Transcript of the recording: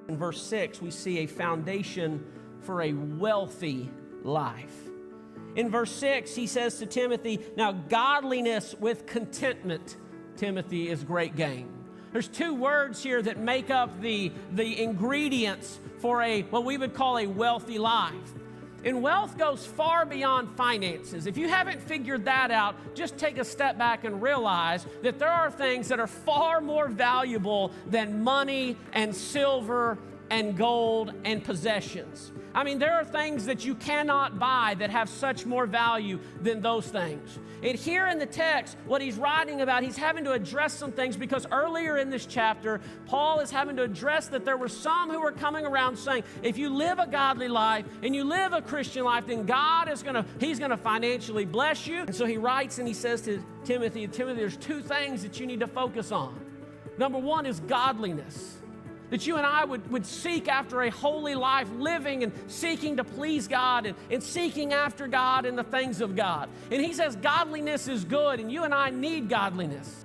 In verse 6, we see a foundation for a wealthy life. In verse 6, he says to Timothy, now godliness with contentment, Timothy, is great gain. There's two words here that make up the ingredients for what we would call a wealthy life. And wealth goes far beyond finances. If you haven't figured that out, just take a step back and realize that there are things that are far more valuable than money and silver and gold and possessions. I mean, there are things that you cannot buy that have such more value than those things. And here in the text, what he's writing about, he's having to address some things because earlier in this chapter, Paul is having to address that there were some who were coming around saying, if you live a godly life and you live a Christian life, then God is he's gonna financially bless you. And so he writes and he says to Timothy, there's two things that you need to focus on. Number one is godliness. That you and I would seek after a holy life, living and seeking to please God and seeking after God and the things of God. And he says godliness is good, and you and I need godliness.